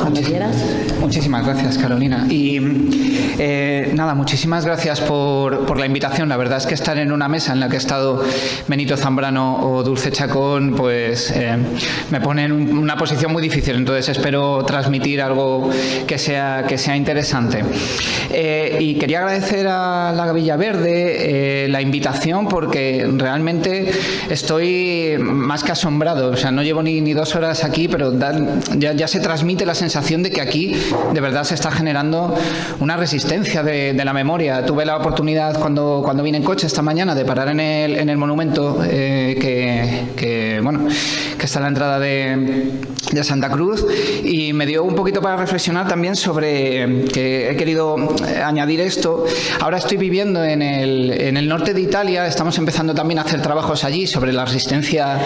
cuando quieras. Muchísimas gracias, Carolina. Y nada, muchísimas gracias por la invitación. La verdad es que estar en una mesa en la que ha estado Benito Zambrano o Dulce Chacón, pues me pone en una posición muy difícil. Entonces espero transmitir algo que sea interesante. Y quería agradecer a la Gavilla Verde la invitación, porque realmente estoy más que asombrado. O sea, no llevo ni 2 horas aquí, pero ya se transmite la sensación de que aquí de verdad se está generando una resistencia de la memoria. Tuve la oportunidad cuando vine en coche esta mañana de parar en el monumento que está a la entrada de Santa Cruz, y me dio un poquito para reflexionar también sobre que he querido añadir esto. Ahora estoy viviendo en el norte de Italia. Estamos empezando también a hacer trabajos allí sobre la resistencia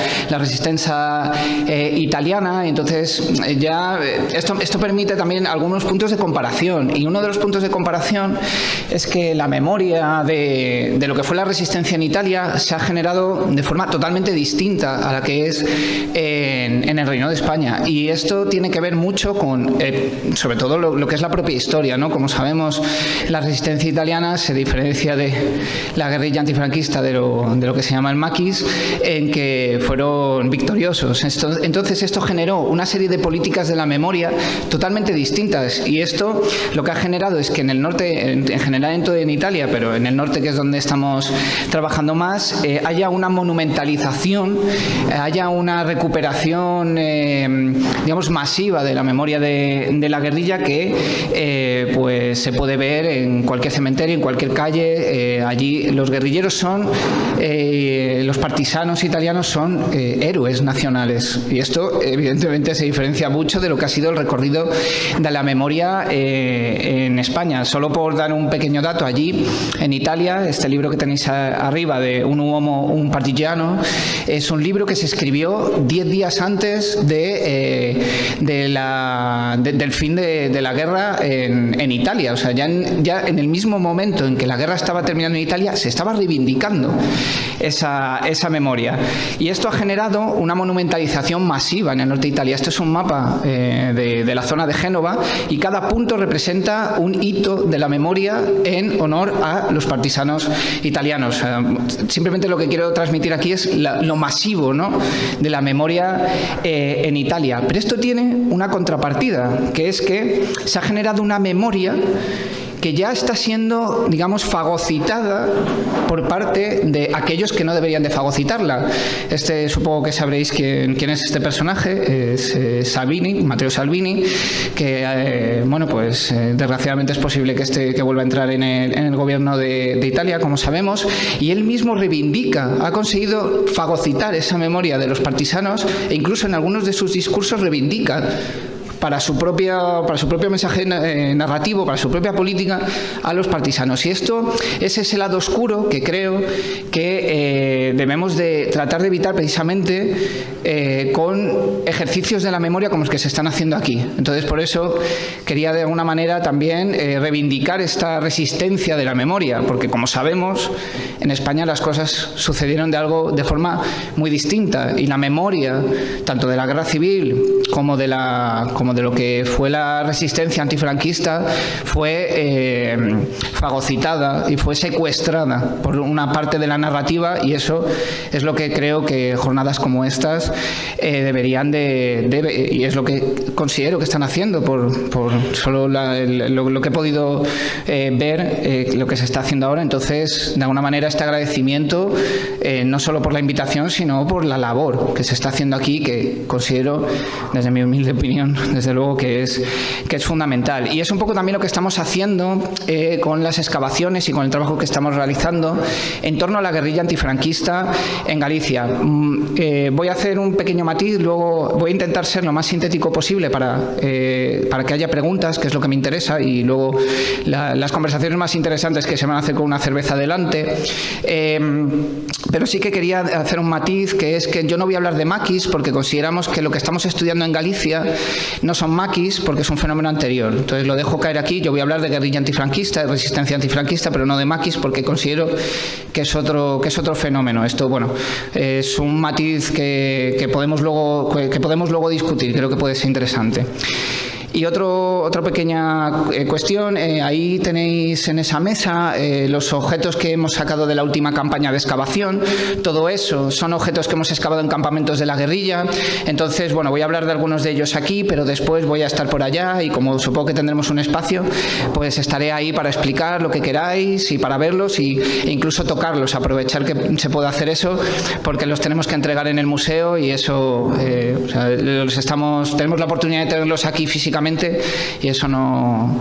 italiana. Entonces ya esto permite también algunos puntos de comparación, y uno de los puntos de comparación es que la memoria de lo que fue la resistencia en Italia se ha generado de forma totalmente distinta a la que es en el Reino de España, y esto tiene que ver mucho con sobre todo lo que es la propia historia, ¿no? Como sabemos, la resistencia italiana se diferencia de la guerrilla antifranquista de lo que se llama el maquis, en que fueron victoriosos. Entonces esto generó una serie de políticas de la memoria totalmente distintas, y esto lo que ha generado es que en el norte, en general en Italia, pero en el norte, que es donde estamos trabajando más, haya una monumentalización, haya una recuperación digamos masiva de la memoria de la guerrilla, que pues se puede ver en cualquier cementerio, en cualquier calle. Allí los guerrilleros son los partisanos italianos son héroes nacionales, y esto evidentemente se diferencia mucho de lo que ha sido el recorrido de la memoria en España. Solo por dar un pequeño dato, allí en Italia, este libro que tenéis arriba de Un uomo, un partigiano, es un libro que se escribió 10 días antes del fin de la guerra en Italia. O sea, ya en el mismo momento en que la guerra estaba terminando en Italia, se estaba reivindicando esa memoria, y esto ha generado una monumentalización masiva en el norte de Italia. Esto es un mapa de la zona de Génova, y cada punto representa un hito de la memoria en honor a los partisanos italianos. Simplemente lo que quiero transmitir aquí es lo masivo, ¿no?, de la memoria en Italia. Pero esto tiene una contrapartida, que es que se ha generado una memoria que ya está siendo, digamos, fagocitada por parte de aquellos que no deberían de fagocitarla. Supongo que sabréis quién es este personaje. Es Salvini, Matteo Salvini, que desgraciadamente es posible que vuelva a entrar en el gobierno de Italia, como sabemos, y él mismo ha conseguido fagocitar esa memoria de los partisanos, e incluso en algunos de sus discursos reivindica para su propio mensaje narrativo, para su propia política, a los partisanos. Y ese es ese lado oscuro que creo que debemos de tratar de evitar, precisamente con ejercicios de la memoria como los que se están haciendo aquí. Entonces, por eso quería de alguna manera también reivindicar esta resistencia de la memoria, porque como sabemos, en España las cosas sucedieron de forma muy distinta, y la memoria, tanto de la guerra civil como de lo que fue la resistencia antifranquista, fue fagocitada y fue secuestrada por una parte de la narrativa, y eso es lo que creo que jornadas como estas deberían y es lo que considero que están haciendo por solo lo que he podido ver, lo que se está haciendo ahora. Entonces, de alguna manera, este agradecimiento no solo por la invitación, sino por la labor que se está haciendo aquí, que considero, desde mi humilde opinión, desde luego que es fundamental. Y es un poco también lo que estamos haciendo con las excavaciones y con el trabajo que estamos realizando en torno a la guerrilla antifranquista en Galicia. Voy a hacer un pequeño matiz, luego voy a intentar ser lo más sintético posible para que haya preguntas, que es lo que me interesa, y luego las conversaciones más interesantes que se van a hacer con una cerveza delante. Pero sí que quería hacer un matiz, que es que yo no voy a hablar de maquis, porque consideramos que lo que estamos estudiando en Galicia no son maquis, porque es un fenómeno anterior. Entonces lo dejo caer aquí. Yo voy a hablar de guerrilla antifranquista, de resistencia antifranquista, pero no de maquis, porque considero que es otro fenómeno. Esto, bueno, es un matiz que podemos luego discutir. Creo que puede ser interesante. Y otra pequeña cuestión, ahí tenéis en esa mesa los objetos que hemos sacado de la última campaña de excavación. Todo eso son objetos que hemos excavado en campamentos de la guerrilla. Entonces, bueno, voy a hablar de algunos de ellos aquí, pero después voy a estar por allá y como supongo que tendremos un espacio, pues estaré ahí para explicar lo que queráis y para verlos e incluso tocarlos, aprovechar que se puede hacer eso, porque los tenemos que entregar en el museo y eso, o sea, tenemos la oportunidad de tenerlos aquí físicamente y eso no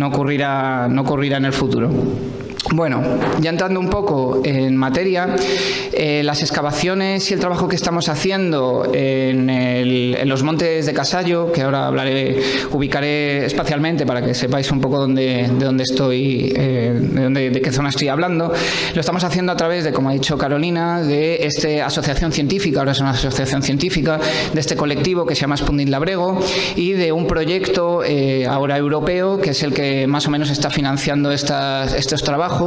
ocurrirá en el futuro. Bueno, ya entrando un poco en materia, las excavaciones y el trabajo que estamos haciendo en los montes de Casallo, que ahora ubicaré espacialmente para que sepáis un poco de dónde estoy, de qué zona estoy hablando, lo estamos haciendo a través de, como ha dicho Carolina, de esta asociación científica, ahora es una asociación científica, de este colectivo que se llama Sputnik Labrego y de un proyecto ahora europeo que es el que más o menos está financiando estos trabajos,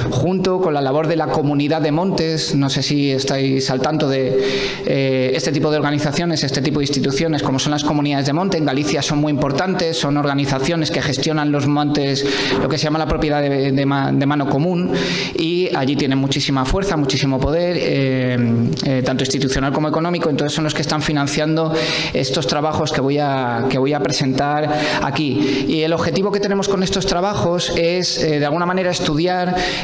junto con la labor de la Comunidad de Montes. No sé si estáis al tanto de este tipo de organizaciones, este tipo de instituciones, como son las comunidades de monte. En Galicia son muy importantes, son organizaciones que gestionan los montes, lo que se llama la propiedad de mano común, y allí tienen muchísima fuerza, muchísimo poder, tanto institucional como económico. Entonces son los que están financiando estos trabajos que voy a presentar aquí. Y el objetivo que tenemos con estos trabajos es, de alguna manera, estudiar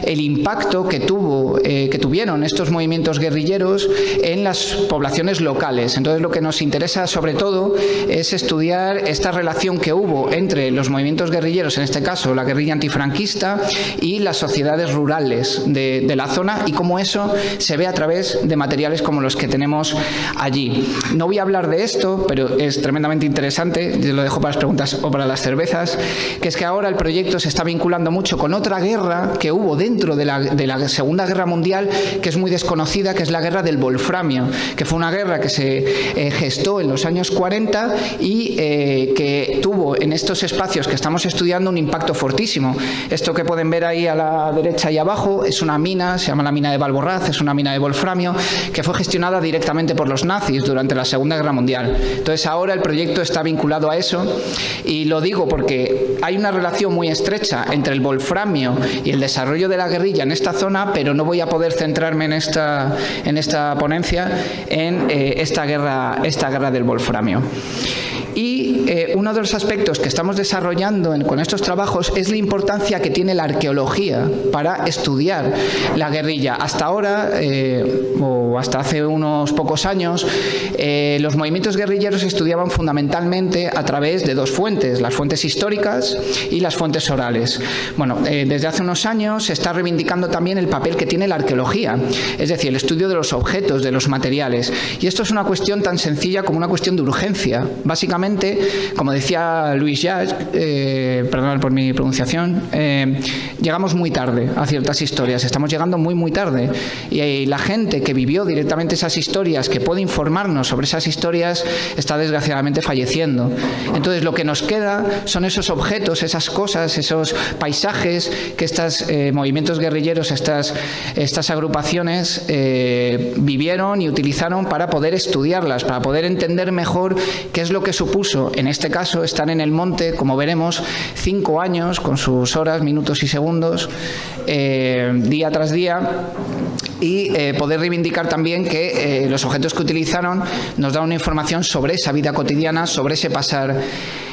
el impacto que tuvieron estos movimientos guerrilleros en las poblaciones locales. Entonces, lo que nos interesa sobre todo es estudiar esta relación que hubo entre los movimientos guerrilleros, en este caso la guerrilla antifranquista, y las sociedades rurales de la zona, y cómo eso se ve a través de materiales como los que tenemos allí. No voy a hablar de esto, pero es tremendamente interesante, yo lo dejo para las preguntas o para las cervezas, que es que ahora el proyecto se está vinculando mucho con otra guerra que hubo dentro de la Segunda Guerra Mundial, que es muy desconocida, que es la guerra del wolframio, que fue una guerra que se gestó en los años 40 y que tuvo en estos espacios que estamos estudiando un impacto fortísimo. Esto que pueden ver ahí a la derecha y abajo es una mina, se llama la mina de Valborraz, es una mina de wolframio que fue gestionada directamente por los nazis durante la Segunda Guerra Mundial. Entonces ahora el proyecto está vinculado a eso, y lo digo porque hay una relación muy estrecha entre el wolframio y el desarrollo de la guerrilla en esta zona, pero no voy a poder centrarme en esta ponencia en esta guerra del wolframio. Y uno de los aspectos que estamos desarrollando con estos trabajos es la importancia que tiene la arqueología para estudiar la guerrilla. Hasta ahora, o hasta hace unos pocos años, los movimientos guerrilleros se estudiaban fundamentalmente a través de dos fuentes, las fuentes históricas y las fuentes orales. Bueno, desde hace unos años se está reivindicando también el papel que tiene la arqueología, es decir, el estudio de los objetos, de los materiales. Y esto es una cuestión tan sencilla como una cuestión de urgencia. Básicamente, como decía Luis Llach, perdón por mi pronunciación, llegamos muy tarde a ciertas historias, estamos llegando muy tarde, y la gente que vivió directamente esas historias, que puede informarnos sobre esas historias, está desgraciadamente falleciendo. Entonces lo que nos queda son esos objetos, esas cosas, esos paisajes que estos movimientos guerrilleros, estas agrupaciones vivieron y utilizaron para poder estudiarlas, para poder entender mejor qué es lo que supuso, en este caso, estar en el monte, como veremos, 5 años, con sus horas, minutos y segundos, día tras día, y poder reivindicar también que los objetos que utilizaron nos dan una información sobre esa vida cotidiana, sobre ese pasar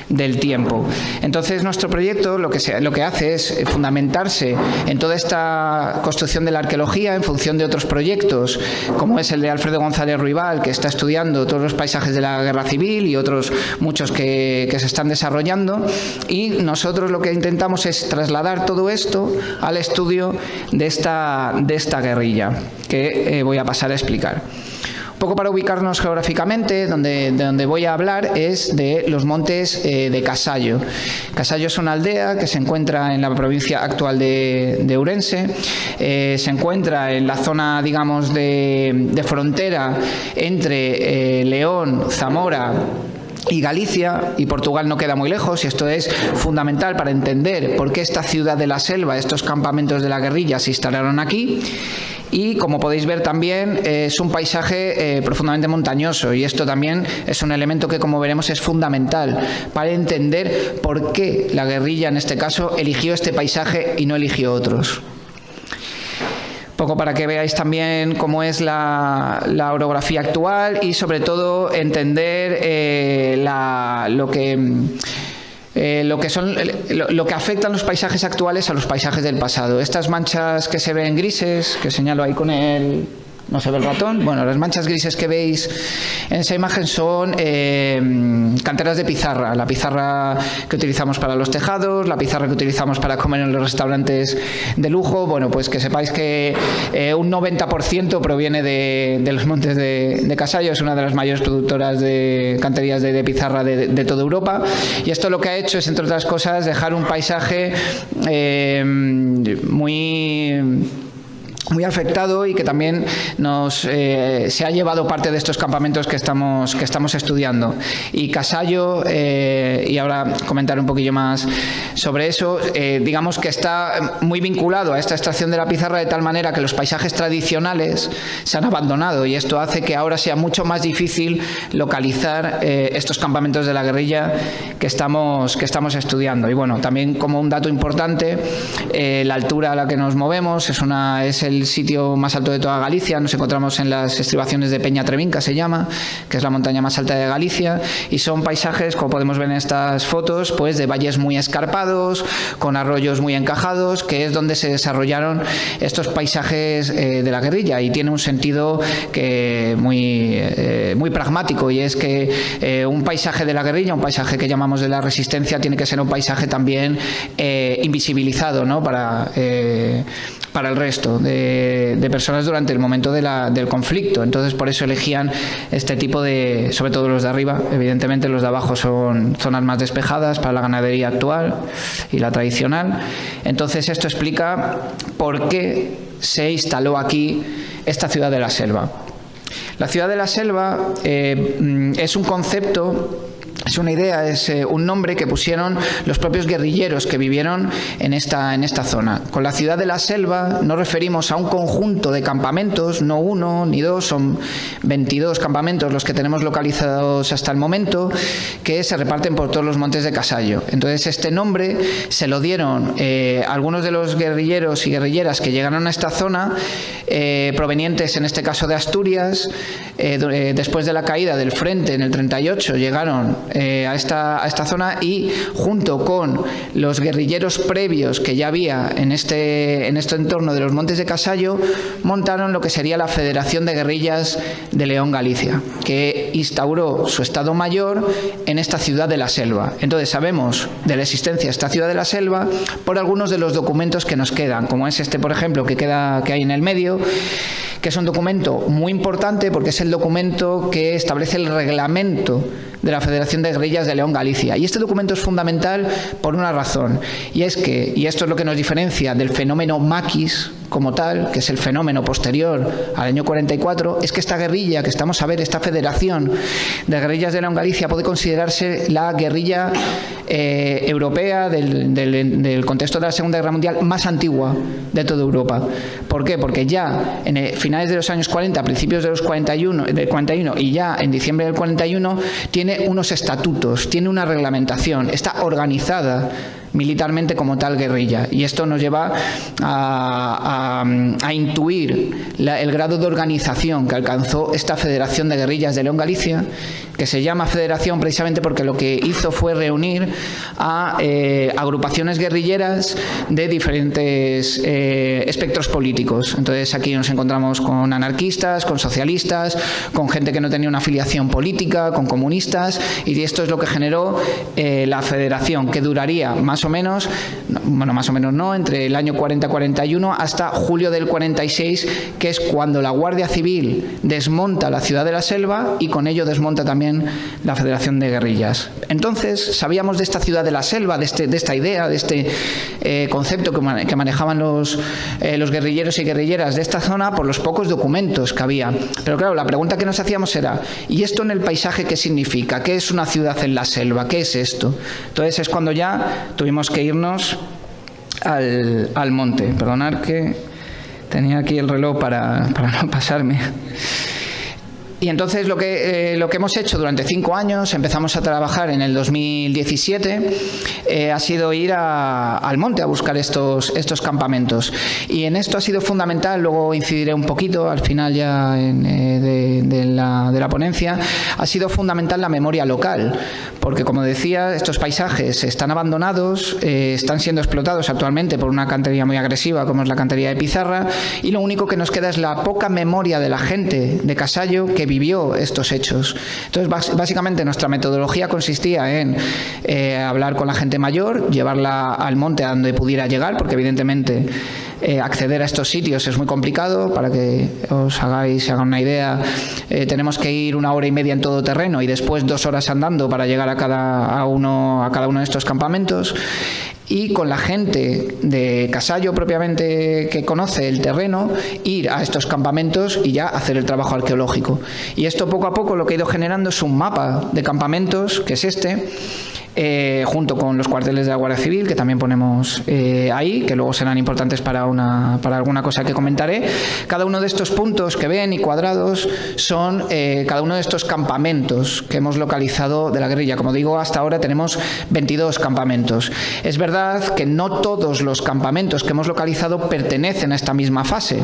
del tiempo. Entonces nuestro proyecto lo que hace es fundamentarse en toda esta construcción de la arqueología en función de otros proyectos, como es el de Alfredo González Ruibal, que está estudiando todos los paisajes de la guerra civil, y otros muchos que se están desarrollando, y nosotros lo que intentamos es trasladar todo esto al estudio de esta guerrilla, que voy a pasar a explicar. Un poco para ubicarnos geográficamente, de donde voy a hablar es de los montes de Casallo. Casallo es una aldea que se encuentra en la provincia actual de Ourense, se encuentra en la zona, digamos, de frontera entre León, Zamora y Galicia, y Portugal no queda muy lejos, y esto es fundamental para entender por qué esta ciudad de la selva, estos campamentos de la guerrilla se instalaron aquí. y, como podéis ver también, es un paisaje profundamente montañoso, y esto también es un elemento que, como veremos, es fundamental para entender por qué la guerrilla, en este caso, eligió este paisaje y no eligió otros. Poco para que veáis también cómo es la orografía actual y, sobre todo, entender lo que afectan los paisajes actuales a los paisajes del pasado. Estas manchas que se ven grises, que señalo ahí con el... ¿No se ve el ratón? Bueno, las manchas grises que veis en esa imagen son canteras de pizarra. La pizarra que utilizamos para los tejados, la pizarra que utilizamos para comer en los restaurantes de lujo. Bueno, pues que sepáis que un 90% proviene de los montes de Casallo. Es una de las mayores productoras de canterías de pizarra de toda Europa. Y esto lo que ha hecho es, entre otras cosas, dejar un paisaje muy afectado, y que también se ha llevado parte de estos campamentos que estamos estudiando. Y Casallo, y ahora comentaré un poquillo más sobre eso, digamos que está muy vinculado a esta extracción de la pizarra, de tal manera que los paisajes tradicionales se han abandonado, y esto hace que ahora sea mucho más difícil localizar estos campamentos de la guerrilla que estamos estudiando. Y bueno, también, como un dato importante, la altura a la que nos movemos es el sitio más alto de toda Galicia. Nos encontramos en las estribaciones de Peña Trevinca, se llama, que es la montaña más alta de Galicia, y son paisajes, como podemos ver en estas fotos, pues de valles muy escarpados, con arroyos muy encajados, que es donde se desarrollaron estos paisajes de la guerrilla, y tiene un sentido muy pragmático, y es que un paisaje de la guerrilla, un paisaje que llamamos de la resistencia, tiene que ser un paisaje también invisibilizado, ¿no?, para el resto de personas durante el momento del conflicto. Entonces, por eso elegían este tipo de, sobre todo los de arriba. Evidentemente los de abajo son zonas más despejadas para la ganadería actual y la tradicional. Entonces, esto explica por qué se instaló aquí esta ciudad de la selva. La ciudad de la selva es un concepto, es una idea, es un nombre que pusieron los propios guerrilleros que vivieron en esta zona. Con la ciudad de la selva nos referimos a un conjunto de campamentos, no uno ni dos, son 22 campamentos los que tenemos localizados hasta el momento, que se reparten por todos los montes de Casallo. Entonces, este nombre se lo dieron algunos de los guerrilleros y guerrilleras que llegaron a esta zona, provenientes en este caso de Asturias. Después de la caída del frente en el 38 llegaron a esta zona, y junto con los guerrilleros previos que ya había en este entorno de los montes de Casallo, montaron lo que sería la Federación de Guerrillas de León, Galicia, que instauró su Estado Mayor en esta ciudad de la selva. Entonces, sabemos de la existencia de esta ciudad de la selva por algunos de los documentos que nos quedan, como es este, por ejemplo, que hay en el medio, que es un documento muy importante porque es el documento que establece el reglamento de la Federación de Guerrillas de León, Galicia. Y este documento es fundamental por una razón, y es que, y esto es lo que nos diferencia del fenómeno maquis como tal, que es el fenómeno posterior al año 44, es que esta guerrilla que estamos a ver, esta Federación de Guerrillas de León, Galicia, puede considerarse la guerrilla europea del contexto de la Segunda Guerra Mundial más antigua de toda Europa. ¿Por qué? Porque ya en finales de los años 40, principios de los 41 y ya en diciembre del 41 tiene unos estatutos, tiene una reglamentación, está organizada militarmente como tal guerrilla, y esto nos lleva a intuir el grado de organización que alcanzó esta Federación de Guerrillas de León, Galicia, que se llama Federación precisamente porque lo que hizo fue reunir a agrupaciones guerrilleras de diferentes espectros políticos. Entonces, aquí nos encontramos con anarquistas, con socialistas, con gente que no tenía una afiliación política, con comunistas, y esto es lo que generó la Federación, que duraría más o menos no, entre el año 40-41 hasta julio del 46, que es cuando la Guardia Civil desmonta la ciudad de la selva y con ello desmonta también la Federación de Guerrillas. Entonces, sabíamos de esta ciudad de la selva, de esta idea, de este concepto que manejaban los guerrilleros y guerrilleras de esta zona por los pocos documentos que había. Pero claro, la pregunta que nos hacíamos era, ¿y esto en el paisaje qué significa? ¿Qué es una ciudad en la selva? ¿Qué es esto? Entonces es cuando ya tuvimos que irnos al monte. Perdonad que Tenía aquí el reloj para no pasarme. Y entonces lo que hemos hecho durante 5 años, empezamos a trabajar en el 2017, ha sido ir al monte a buscar estos campamentos. Y en esto ha sido fundamental, luego incidiré un poquito al final ya de la ponencia, ha sido fundamental la memoria local, porque como decía, estos paisajes están abandonados, están siendo explotados actualmente por una cantería muy agresiva como es la cantería de Pizarra, y lo único que nos queda es la poca memoria de la gente de Casallo que vivió estos hechos. Entonces, básicamente nuestra metodología consistía en hablar con la gente mayor, llevarla al monte a donde pudiera llegar, porque evidentemente acceder a estos sitios es muy complicado. Para que os hagan una idea, tenemos que ir 1 hora y media en todo terreno y después 2 horas andando para llegar a cada uno de estos campamentos. Y con la gente de Casallo propiamente que conoce el terreno, ir a estos campamentos y ya hacer el trabajo arqueológico. Y esto poco a poco lo que ha ido generando es un mapa de campamentos, que es este, junto con los cuarteles de la Guardia Civil, que también ponemos ahí, que luego serán importantes para alguna cosa que comentaré. Cada uno de estos puntos que ven y cuadrados son cada uno de estos campamentos que hemos localizado de la guerrilla. Como digo, hasta ahora tenemos 22 campamentos. Es verdad que no todos los campamentos que hemos localizado pertenecen a esta misma fase.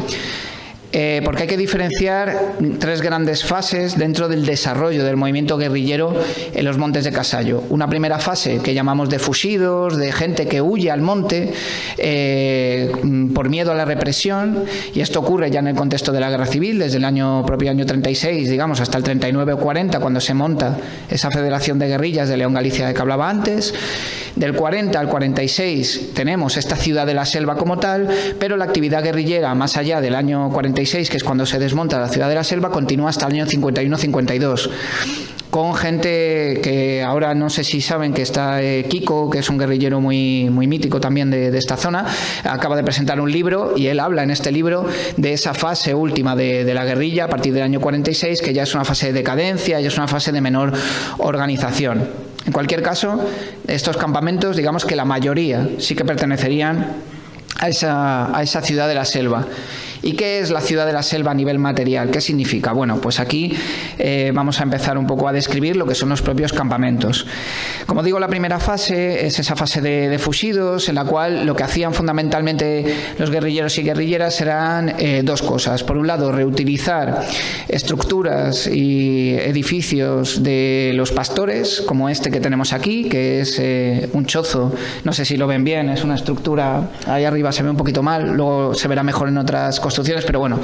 Porque hay que diferenciar 3 grandes fases dentro del desarrollo del movimiento guerrillero en los montes de Casallo. Una primera fase que llamamos de fugidos, de gente que huye al monte por miedo a la represión, y esto ocurre ya en el contexto de la guerra civil, desde el propio año 36, digamos, hasta el 39 o 40, cuando se monta esa Federación de Guerrillas de León Galicia de que hablaba antes. Del 40 al 46 tenemos esta ciudad de la selva como tal, pero la actividad guerrillera más allá del año 46, que es cuando se desmonta la ciudad de la selva, continúa hasta el año 51-52. Con gente que ahora no sé si saben que está Kiko, que es un guerrillero muy mítico también de esta zona, acaba de presentar un libro y él habla en este libro de esa fase última de la guerrilla a partir del año 46, que ya es una fase de decadencia, ya es una fase de menor organización. En cualquier caso, estos campamentos, digamos que la mayoría sí que pertenecerían a esa ciudad de la selva. ¿Y qué es la ciudad de la selva a nivel material? ¿Qué significa? Bueno, pues aquí vamos a empezar un poco a describir lo que son los propios campamentos. Como digo, la primera fase es esa fase de fugidos, en la cual lo que hacían fundamentalmente los guerrilleros y guerrilleras eran 2 cosas. Por un lado, reutilizar estructuras y edificios de los pastores, como este que tenemos aquí, que es un chozo, no sé si lo ven bien, es una estructura, ahí arriba se ve un poquito mal, luego se verá mejor en otras construcciones, pero bueno,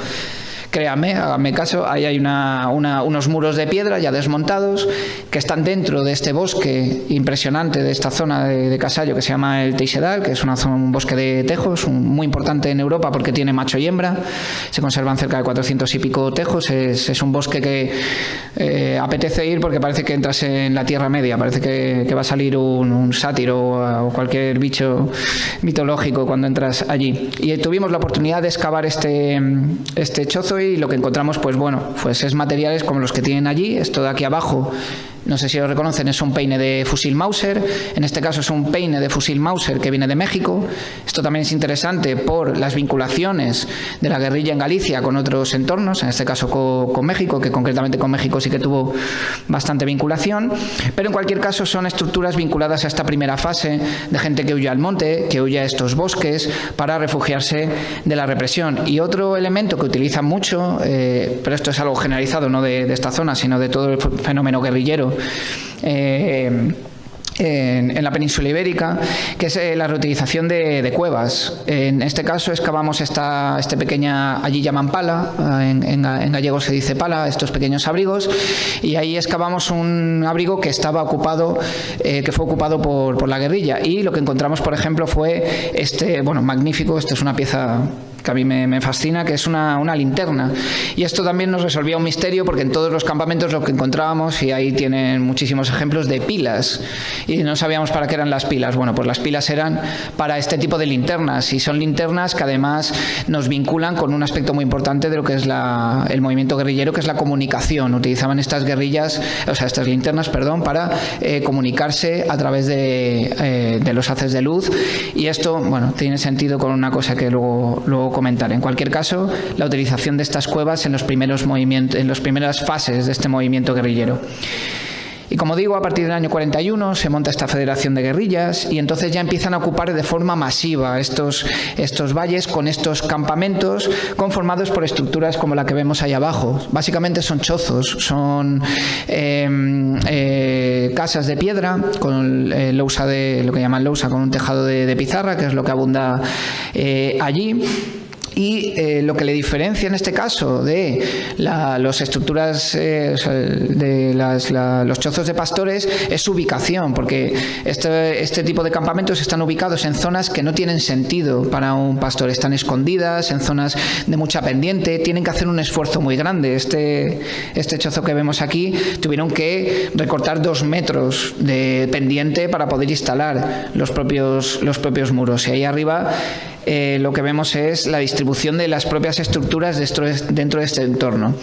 créanme, háganme caso, ahí hay unos muros de piedra ya desmontados que están dentro de este bosque impresionante de esta zona de Casallo que se llama el Teixedal, que es un bosque de tejos muy importante en Europa porque tiene macho y hembra. Se conservan cerca de 400 y pico tejos. Es un bosque que apetece ir porque parece que entras en la Tierra Media, parece que va a salir un sátiro o cualquier bicho mitológico cuando entras allí. Y tuvimos la oportunidad de excavar este chozo y lo que encontramos, pues bueno, pues es materiales como los que tienen allí. Esto de aquí abajo, no sé si lo reconocen, es un peine de fusil Mauser. En este caso es un peine de fusil Mauser que viene de México. Esto también es interesante por las vinculaciones de la guerrilla en Galicia con otros entornos, en este caso con México, que concretamente con México sí que tuvo bastante vinculación. Pero en cualquier caso son estructuras vinculadas a esta primera fase de gente que huye al monte, que huye a estos bosques para refugiarse de la represión. Y otro elemento que utilizan mucho, pero esto es algo generalizado, no de esta zona, sino de todo el fenómeno guerrillero en la península ibérica, que es la reutilización de cuevas. En este caso excavamos esta pequeña, allí llaman pala, en gallego se dice pala, estos pequeños abrigos, y ahí excavamos un abrigo que estaba ocupado, que fue ocupado por la guerrilla, y lo que encontramos, por ejemplo, fue magnífico, esto es una pieza que a mí me fascina, que es una linterna. Y esto también nos resolvía un misterio porque en todos los campamentos lo que encontrábamos, y ahí tienen muchísimos ejemplos de pilas, y no sabíamos para qué eran las pilas. Bueno, pues las pilas eran para este tipo de linternas, y son linternas que además nos vinculan con un aspecto muy importante de lo que es el movimiento guerrillero, que es la comunicación. Utilizaban estas linternas, para comunicarse a través de los haces de luz, y esto, bueno, tiene sentido con una cosa que luego comentar. En cualquier caso, la utilización de estas cuevas en los primeros movimientos, en las primeras fases de este movimiento guerrillero. Y como digo, a partir del año 41 se monta esta federación de guerrillas y entonces ya empiezan a ocupar de forma masiva estos valles con estos campamentos conformados por estructuras como la que vemos ahí abajo. Básicamente son chozos, son casas de piedra con lousa lo que llaman lousa, con un tejado de pizarra, que es lo que abunda allí. Y lo que le diferencia en este caso de las estructuras de los chozos de pastores es su ubicación, porque este tipo de campamentos están ubicados en zonas que no tienen sentido para un pastor, están escondidas, en zonas de mucha pendiente, tienen que hacer un esfuerzo muy grande. Este chozo que vemos aquí tuvieron que recortar 2 metros de pendiente para poder instalar los propios muros, y ahí arriba lo que vemos es la distribución de las propias estructuras dentro de este entorno.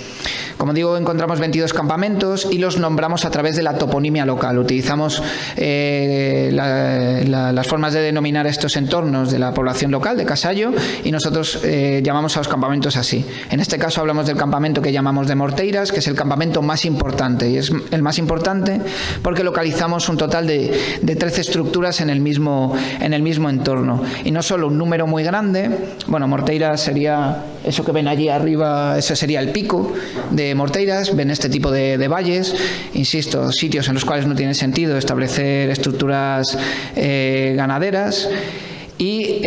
Como digo, encontramos 22 campamentos y los nombramos a través de la toponimia local. Utilizamos las formas de denominar estos entornos de la población local, de Casallo, y nosotros llamamos a los campamentos así. En este caso hablamos del campamento que llamamos de Morteiras, que es el campamento más importante, y es el más importante porque localizamos un total de 13 estructuras en el mismo entorno, y no solo un número muy grande. Bueno, Morteiras sería eso que ven allí arriba, ese sería el pico de Morteiras. Ven este tipo de valles, insisto, sitios en los cuales no tiene sentido establecer estructuras ganaderas. Y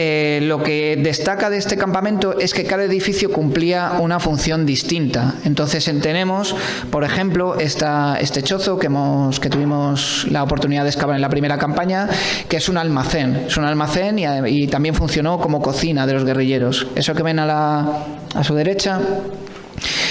lo que destaca de este campamento es que cada edificio cumplía una función distinta. Entonces tenemos, por ejemplo, este chozo que tuvimos la oportunidad de excavar en la primera campaña, que es un almacén. Es un almacén y también funcionó como cocina de los guerrilleros. Eso que ven a su derecha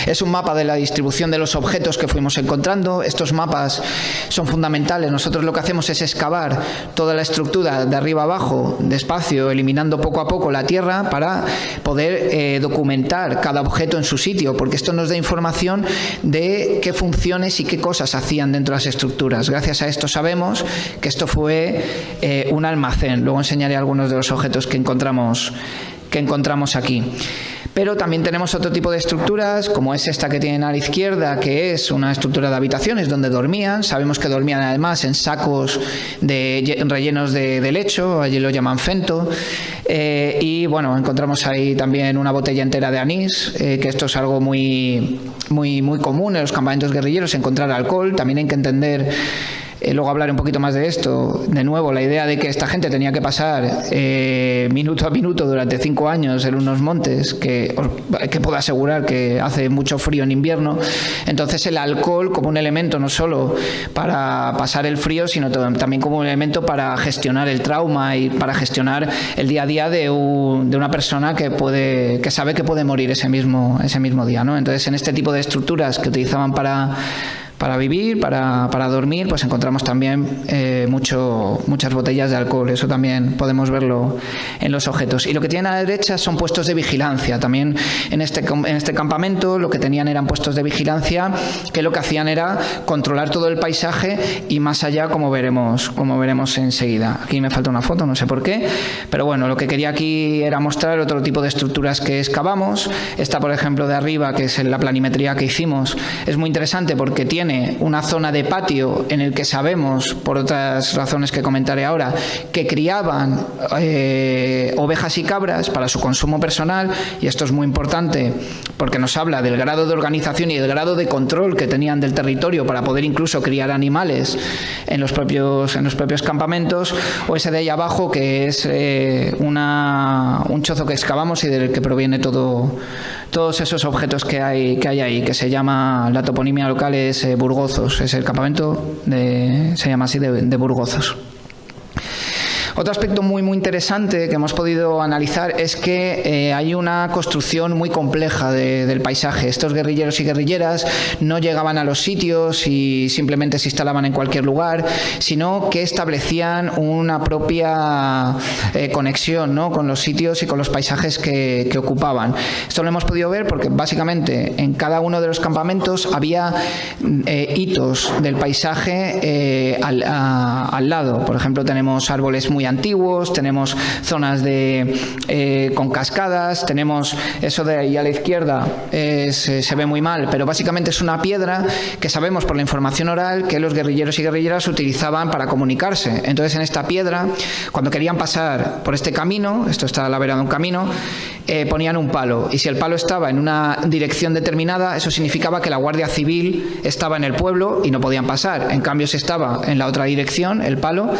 es un mapa de la distribución de los objetos que fuimos encontrando. Estos mapas son fundamentales. Nosotros lo que hacemos es excavar toda la estructura de arriba abajo, despacio, eliminando poco a poco la tierra para poder documentar cada objeto en su sitio, porque esto nos da información de qué funciones y qué cosas hacían dentro de las estructuras. Gracias a esto sabemos que esto fue un almacén. Luego enseñaré algunos de los objetos que encontramos aquí. Pero también tenemos otro tipo de estructuras, como es esta que tienen a la izquierda, que es una estructura de habitaciones donde dormían. Sabemos que dormían además en sacos rellenos de lecho, allí lo llaman fento. Y bueno, encontramos ahí también una botella entera de anís, que esto es algo muy, muy, muy común en los campamentos guerrilleros, encontrar alcohol. También hay que entender, luego hablaré un poquito más de esto, de nuevo, la idea de que esta gente tenía que pasar minuto a minuto durante 5 años en unos montes que puedo asegurar que hace mucho frío en invierno. Entonces el alcohol como un elemento no solo para pasar el frío, sino también como un elemento para gestionar el trauma y para gestionar el día a día de una persona que sabe que puede morir ese mismo día, ¿no? Entonces en este tipo de estructuras que utilizaban para vivir, para dormir, pues encontramos también muchas botellas de alcohol. Eso también podemos verlo en los objetos. Y lo que tienen a la derecha son puestos de vigilancia. También en este campamento lo que tenían eran puestos de vigilancia, que lo que hacían era controlar todo el paisaje y más allá, como veremos enseguida. Aquí me falta una foto, no sé por qué, pero bueno, lo que quería aquí era mostrar otro tipo de estructuras que excavamos. Esta, por ejemplo, de arriba, que es la planimetría que hicimos, es muy interesante porque tiene una zona de patio en el que sabemos, por otras razones que comentaré ahora, que criaban ovejas y cabras para su consumo personal, y esto es muy importante porque nos habla del grado de organización y del grado de control que tenían del territorio para poder incluso criar animales en los propios campamentos. O ese de ahí abajo, que es un chozo que excavamos y del que proviene todos esos objetos que hay ahí, que se llama, la toponimia local es Burgozos, es el campamento se llama así, de Burgozos. Otro aspecto muy muy interesante que hemos podido analizar es que hay una construcción muy compleja del paisaje. Estos guerrilleros y guerrilleras no llegaban a los sitios y simplemente se instalaban en cualquier lugar, sino que establecían una propia conexión, ¿no?, con los sitios y con los paisajes que ocupaban. Esto lo hemos podido ver porque básicamente en cada uno de los campamentos había hitos del paisaje al lado. Por ejemplo, tenemos árboles muy muy antiguos, tenemos zonas con cascadas, tenemos eso de ahí a la izquierda, se ve muy mal, pero básicamente es una piedra que sabemos por la información oral que los guerrilleros y guerrilleras utilizaban para comunicarse. Entonces, en esta piedra, cuando querían pasar por este camino, esto está a la vera de un camino, ponían un palo, y si el palo estaba en una dirección determinada, eso significaba que la Guardia Civil estaba en el pueblo y no podían pasar. En cambio, si estaba en la otra dirección, el palo,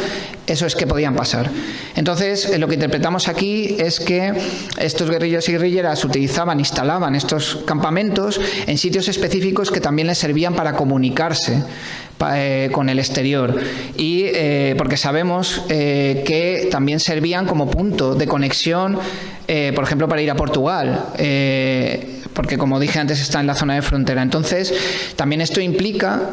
eso es que podían pasar. Entonces, lo que interpretamos aquí es que estos guerrilleros y guerrilleras instalaban estos campamentos en sitios específicos que también les servían para comunicarse con el exterior, y porque sabemos que también servían como punto de conexión, por ejemplo, para ir a Portugal, porque, como dije antes, está en la zona de frontera. Entonces, también esto implica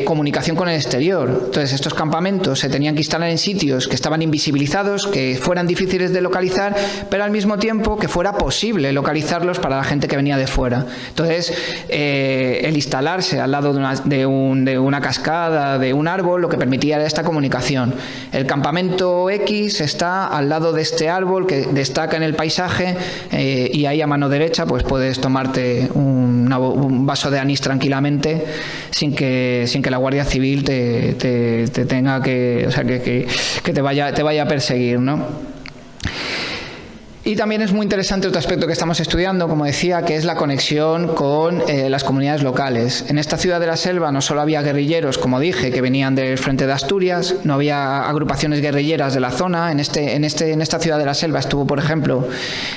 comunicación con el exterior. Entonces, estos campamentos se tenían que instalar en sitios que estaban invisibilizados, que fueran difíciles de localizar, pero al mismo tiempo que fuera posible localizarlos para la gente que venía de fuera. Entonces, el instalarse al lado de una cascada, de un árbol, lo que permitía era esta comunicación. El campamento X está al lado de este árbol que destaca en el paisaje, y ahí a mano derecha pues puedes tomarte un vaso de anís tranquilamente sin que la Guardia Civil te tenga que, o sea, que te vaya a perseguir, ¿no? Y también es muy interesante otro aspecto que estamos estudiando, como decía, que es la conexión con las comunidades locales. En esta ciudad de la Selva no solo había guerrilleros, como dije, que venían del frente de Asturias, no había agrupaciones guerrilleras de la zona. En esta ciudad de la Selva estuvo, por ejemplo,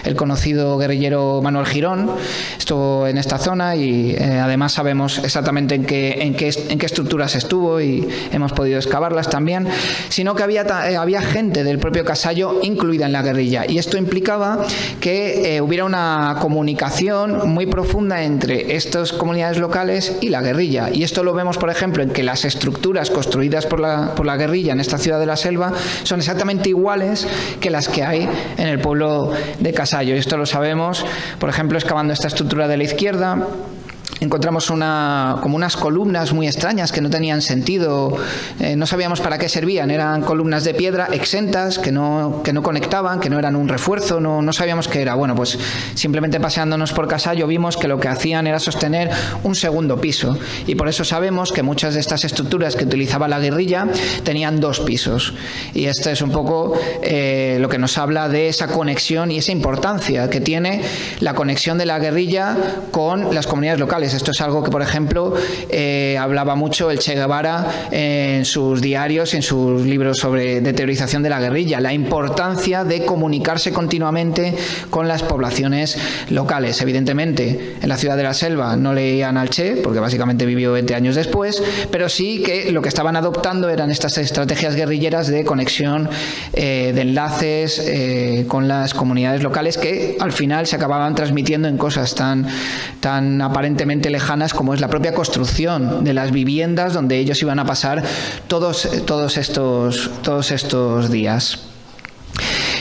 el conocido guerrillero Manuel Girón, estuvo en esta zona, y además sabemos exactamente en qué estructuras estuvo y hemos podido excavarlas también, sino que había gente del propio Casallo incluida en la guerrilla, y esto implicaba que hubiera una comunicación muy profunda entre estas comunidades locales y la guerrilla. Y esto lo vemos, por ejemplo, en que las estructuras construidas por la guerrilla en esta ciudad de la Selva son exactamente iguales que las que hay en el pueblo de Casallo. Y esto lo sabemos, por ejemplo, excavando esta estructura de la izquierda. Encontramos como unas columnas muy extrañas que no tenían sentido, no sabíamos para qué servían, eran columnas de piedra exentas que no conectaban, que no eran un refuerzo, no sabíamos qué era. Bueno, pues simplemente paseándonos por Casallo vimos que lo que hacían era sostener un segundo piso, y por eso sabemos que muchas de estas estructuras que utilizaba la guerrilla tenían 2 pisos, y este es un poco lo que nos habla de esa conexión y esa importancia que tiene la conexión de la guerrilla con las comunidades locales. Esto es algo que, por ejemplo, hablaba mucho el Che Guevara en sus diarios, en sus libros de teorización de la guerrilla, la importancia de comunicarse continuamente con las poblaciones locales. Evidentemente, en la ciudad de la Selva no leían al Che, porque básicamente vivió 20 años después, pero sí que lo que estaban adoptando eran estas estrategias guerrilleras de conexión, de enlaces con las comunidades locales, que al final se acababan transmitiendo en cosas tan aparentemente lejanas como es la propia construcción de las viviendas donde ellos iban a pasar todos estos días.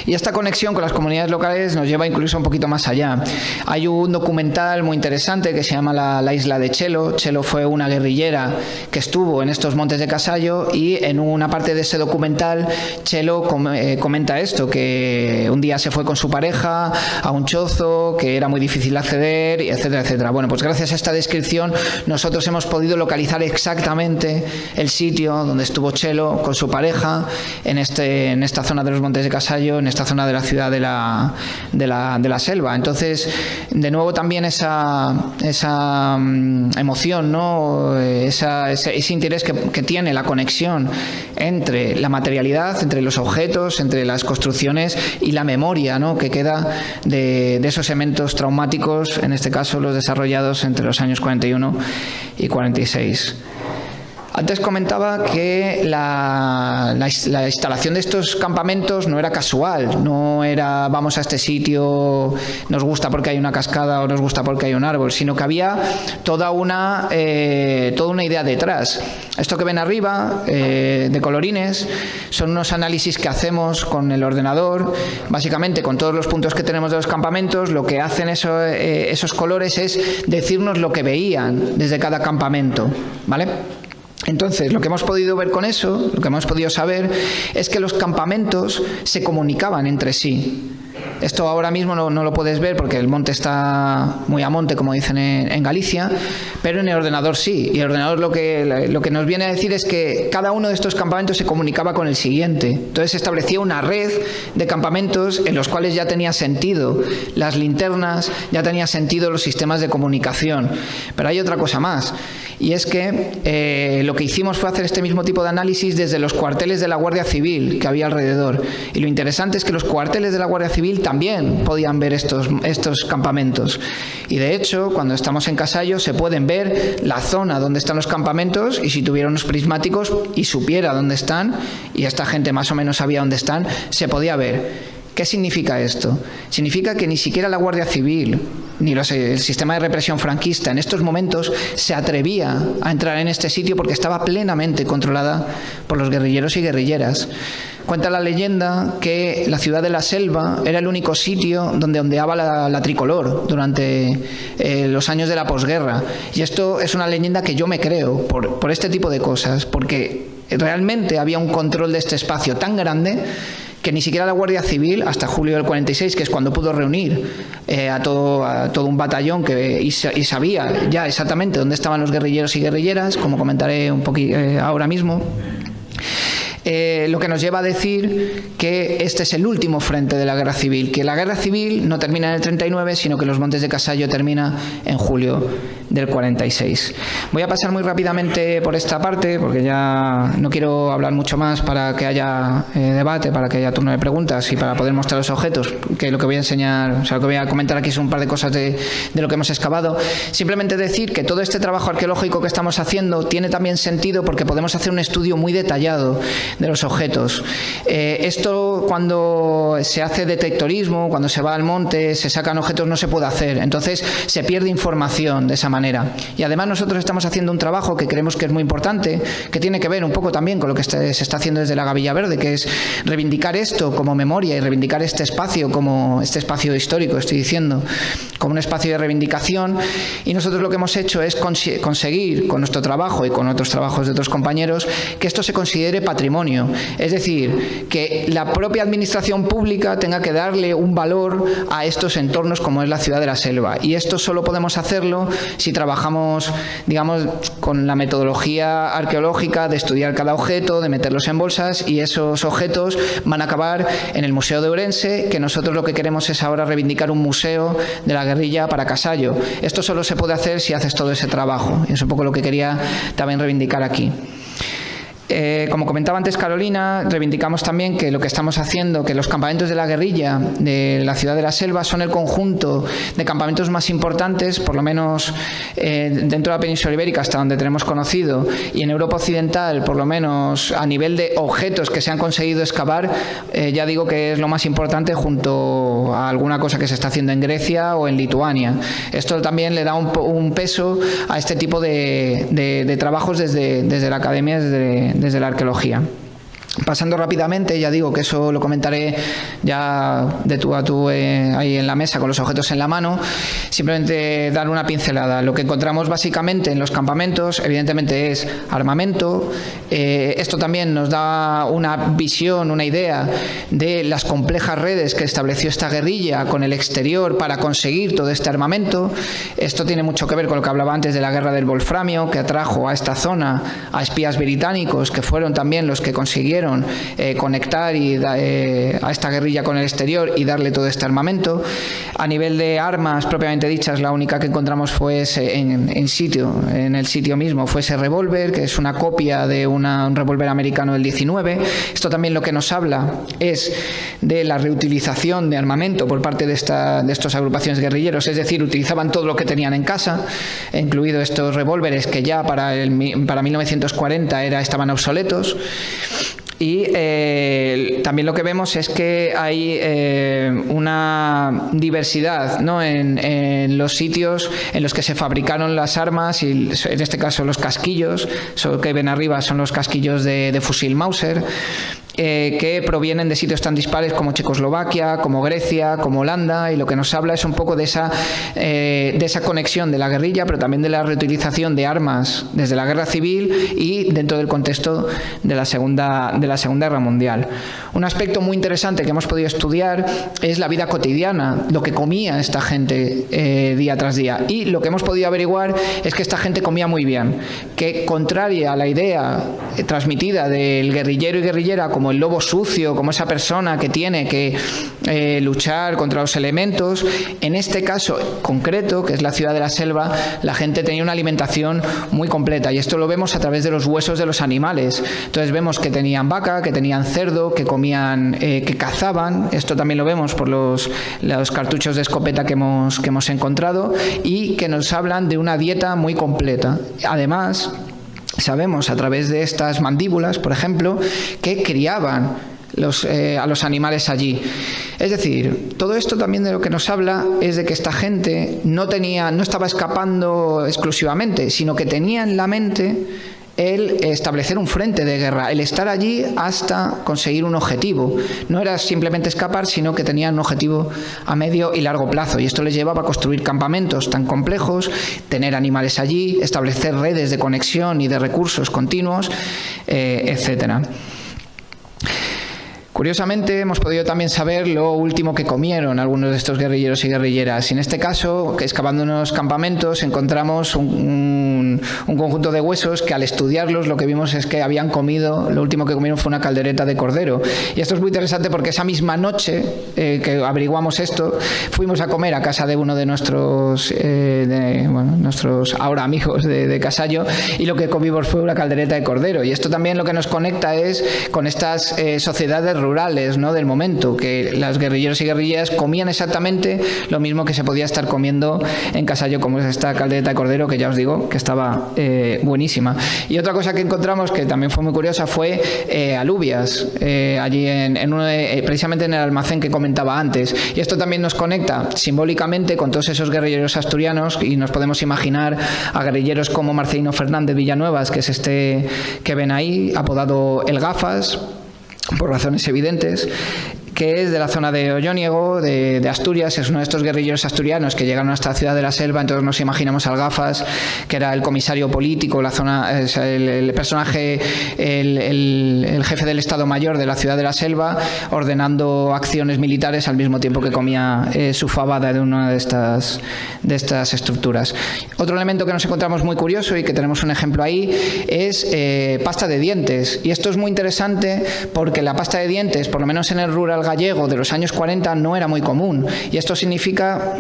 Y esta conexión con las comunidades locales nos lleva incluso un poquito más allá. Hay un documental muy interesante que se llama La isla de Chelo. Chelo fue una guerrillera que estuvo en estos montes de Casallo, y en una parte de ese documental Chelo comenta esto, que un día se fue con su pareja a un chozo, que era muy difícil acceder, etcétera, etcétera. Bueno, pues gracias a esta descripción nosotros hemos podido localizar exactamente el sitio donde estuvo Chelo con su pareja en esta zona de los montes de Casallo, en esta zona de la ciudad de la Selva. Entonces, de nuevo, también esa emoción, ¿no? Ese interés que tiene la conexión entre la materialidad, entre los objetos, entre las construcciones y la memoria, ¿no?, que queda de esos eventos traumáticos, en este caso los desarrollados entre los años 41 y 46. Antes comentaba que la instalación de estos campamentos no era casual, no era vamos a este sitio, nos gusta porque hay una cascada o nos gusta porque hay un árbol, sino que había toda una idea detrás. Esto que ven arriba, de colorines, son unos análisis que hacemos con el ordenador, básicamente con todos los puntos que tenemos de los campamentos. Lo que hacen esos colores es decirnos lo que veían desde cada campamento, ¿vale? Entonces, lo que hemos podido ver con eso, lo que hemos podido saber, es que los campamentos se comunicaban entre sí. Esto ahora mismo no lo puedes ver porque el monte está muy a monte, como dicen en Galicia, pero en el ordenador sí. Y el ordenador lo que nos viene a decir es que cada uno de estos campamentos se comunicaba con el siguiente. Entonces se establecía una red de campamentos en los cuales ya tenía sentido las linternas, ya tenía sentido los sistemas de comunicación. Pero hay otra cosa más, y es que lo que hicimos fue hacer este mismo tipo de análisis desde los cuarteles de la Guardia Civil que había alrededor. Y lo interesante es que los cuarteles de la Guardia Civil también podían ver estos campamentos. Y de hecho, cuando estamos en Casallo se pueden ver la zona donde están los campamentos, y si tuviera unos prismáticos y supiera dónde están, y esta gente más o menos sabía dónde están, se podía ver. ¿Qué significa esto? Significa que ni siquiera la Guardia Civil ni el sistema de represión franquista en estos momentos se atrevía a entrar en este sitio porque estaba plenamente controlada por los guerrilleros y guerrilleras. Cuenta la leyenda que la ciudad de la Selva era el único sitio donde ondeaba la tricolor durante los años de la posguerra. Y esto es una leyenda que yo me creo por este tipo de cosas, porque realmente había un control de este espacio tan grande que ni siquiera la Guardia Civil, hasta julio del 46, que es cuando pudo reunir a todo un batallón y sabía ya exactamente dónde estaban los guerrilleros y guerrilleras, como comentaré un poquito ahora mismo. Lo que nos lleva a decir que este es el último frente de la guerra civil, que la guerra civil no termina en el 39, sino que los Montes de Casallo termina en julio del 46. Voy a pasar muy rápidamente por esta parte, porque ya no quiero hablar mucho más para que haya debate, para que haya turno de preguntas y para poder mostrar los objetos, que lo que voy a enseñar, o sea, lo que voy a comentar aquí son un par de cosas de lo que hemos excavado. Simplemente decir que todo este trabajo arqueológico que estamos haciendo tiene también sentido porque podemos hacer un estudio muy detallado de los objetos. Esto, cuando se hace detectorismo, cuando se va al monte, se sacan objetos, no se puede hacer. Entonces se pierde información de esa manera. Y además nosotros estamos haciendo un trabajo que creemos que es muy importante, que tiene que ver un poco también con lo que se está haciendo desde la Gavilla Verde, que es reivindicar esto como memoria y reivindicar este espacio como este espacio histórico, estoy diciendo, como un espacio de reivindicación. Y nosotros lo que hemos hecho es conseguir con nuestro trabajo y con otros trabajos de otros compañeros que esto se considere patrimonio. Es decir, que la propia administración pública tenga que darle un valor a estos entornos como es la ciudad de la Selva. Y esto solo podemos hacerlo si trabajamos, digamos, con la metodología arqueológica de estudiar cada objeto, de meterlos en bolsas, y esos objetos van a acabar en el Museo de Ourense, que nosotros lo que queremos es ahora reivindicar un museo de la guerrilla para Casallo. Esto solo se puede hacer si haces todo ese trabajo. Y es un poco lo que quería también reivindicar aquí. Como comentaba antes Carolina, reivindicamos también que lo que estamos haciendo, que los campamentos de la guerrilla de la ciudad de la Selva son el conjunto de campamentos más importantes, por lo menos dentro de la península ibérica, hasta donde tenemos conocido, y en Europa occidental, por lo menos a nivel de objetos que se han conseguido excavar, ya digo que es lo más importante junto a alguna cosa que se está haciendo en Grecia o en Lituania. Esto también le da un peso a este tipo de trabajos desde la academia, desde la arqueología. Pasando rápidamente, ya digo que eso lo comentaré ya de tú a tú ahí en la mesa con los objetos en la mano. Simplemente dar una pincelada. Lo que encontramos básicamente en los campamentos, evidentemente, es armamento. Esto también nos da una visión, una idea de las complejas redes que estableció esta guerrilla con el exterior para conseguir todo este armamento. Esto tiene mucho que ver con lo que hablaba antes de la guerra del Wolframio, que atrajo a esta zona a espías británicos, que fueron también los que consiguieron conectar a esta guerrilla con el exterior y darle todo este armamento. A nivel de armas propiamente dichas, la única que encontramos fue en el sitio mismo, fue ese revólver, que es una copia de un revólver americano del 19. Esto también lo que nos habla es de la reutilización de armamento por parte de estas agrupaciones guerrilleros, es decir, utilizaban todo lo que tenían en casa, incluido estos revólveres que ya para 1940 estaban obsoletos. Y también lo que vemos es que hay una diversidad, ¿no?, en los sitios en los que se fabricaron las armas, y en este caso los casquillos, eso que ven arriba son los casquillos de fusil Mauser, que provienen de sitios tan dispares como Checoslovaquia, como Grecia, como Holanda, y lo que nos habla es un poco de esa conexión de la guerrilla, pero también de la reutilización de armas desde la guerra civil y dentro del contexto de la Segunda Guerra Mundial. Un aspecto muy interesante que hemos podido estudiar es la vida cotidiana, lo que comía esta gente día tras día, y lo que hemos podido averiguar es que esta gente comía muy bien, que contraria a la idea transmitida del guerrillero y guerrillera como el lobo sucio, como esa persona que tiene que luchar contra los elementos, en este caso concreto, que es la ciudad de la selva, la gente tenía una alimentación muy completa, y esto lo vemos a través de los huesos de los animales. Entonces vemos que tenían vaca, que tenían cerdo, que comían, que cazaban. Esto también lo vemos por los cartuchos de escopeta que hemos encontrado, y que nos hablan de una dieta muy completa. Además, sabemos a través de estas mandíbulas, por ejemplo, que criaban a los animales allí. Es decir, todo esto también de lo que nos habla es de que esta gente no estaba escapando exclusivamente, sino que tenía en la mente el establecer un frente de guerra, el estar allí hasta conseguir un objetivo. No era simplemente escapar, sino que tenían un objetivo a medio y largo plazo, y esto les llevaba a construir campamentos tan complejos, tener animales allí, establecer redes de conexión y de recursos continuos, etcétera. Curiosamente, hemos podido también saber lo último que comieron algunos de estos guerrilleros y guerrilleras. Y en este caso, excavando unos campamentos, encontramos un conjunto de huesos que, al estudiarlos, lo que vimos es que habían comido, lo último que comieron fue una caldereta de cordero. Y esto es muy interesante porque esa misma noche que averiguamos esto, fuimos a comer a casa de uno de nuestros ahora amigos de Casallo, y lo que comimos fue una caldereta de cordero. Y esto también lo que nos conecta es con estas sociedades rurales, ¿no?, del momento, que las guerrilleros y guerrilleras comían exactamente lo mismo que se podía estar comiendo en Casallo, como es esta caldereta de cordero, que ya os digo que estaba buenísima. Y otra cosa que encontramos que también fue muy curiosa fue alubias, allí precisamente en el almacén que comentaba antes. Y esto también nos conecta simbólicamente con todos esos guerrilleros asturianos, y nos podemos imaginar a guerrilleros como Marcelino Fernández Villanuevas, que es este que ven ahí, apodado El Gafas, por razones evidentes, que es de la zona de Olloniego, de Asturias. Es uno de estos guerrilleros asturianos que llegaron hasta la ciudad de la selva. Entonces nos imaginamos al Gafas, que era el comisario político, el personaje, el jefe del Estado Mayor de la ciudad de la selva, ordenando acciones militares al mismo tiempo que comía su fabada de una de estas estructuras. Otro elemento que nos encontramos muy curioso, y que tenemos un ejemplo ahí, es pasta de dientes. Y esto es muy interesante porque la pasta de dientes, por lo menos en el rural gallego de los años 40, no era muy común, y esto significa,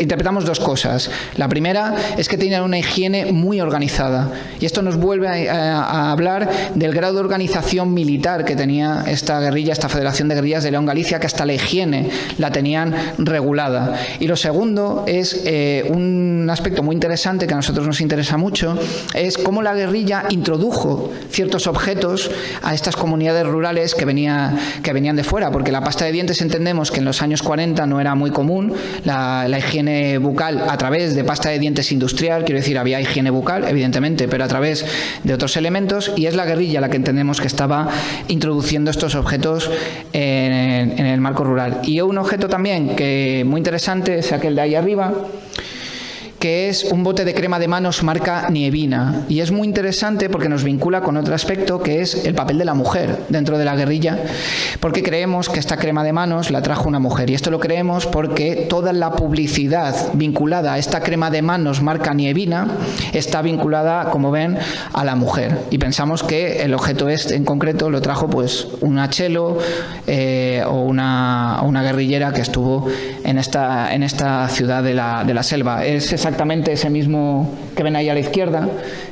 interpretamos dos cosas. La primera es que tenían una higiene muy organizada, y esto nos vuelve a hablar del grado de organización militar que tenía esta guerrilla, esta Federación de Guerrillas de León Galicia, que hasta la higiene la tenían regulada. Y lo segundo es un aspecto muy interesante que a nosotros nos interesa mucho, es cómo la guerrilla introdujo ciertos objetos a estas comunidades rurales que venían de fuera, porque la pasta de dientes entendemos que en los años 40 no era muy común, la higiene bucal a través de pasta de dientes industrial, quiero decir, había higiene bucal, evidentemente, pero a través de otros elementos, y es la guerrilla la que entendemos que estaba introduciendo estos objetos en el marco rural. Y un objeto también que muy interesante es aquel de ahí arriba, que es un bote de crema de manos marca Nievina, y es muy interesante porque nos vincula con otro aspecto, que es el papel de la mujer dentro de la guerrilla, porque creemos que esta crema de manos la trajo una mujer, y esto lo creemos porque toda la publicidad vinculada a esta crema de manos marca Nievina está vinculada, como ven, a la mujer, y pensamos que el objeto este en concreto lo trajo pues una chelo o una guerrillera que estuvo en esta ciudad de la selva. Es exactamente ese mismo que ven ahí a la izquierda,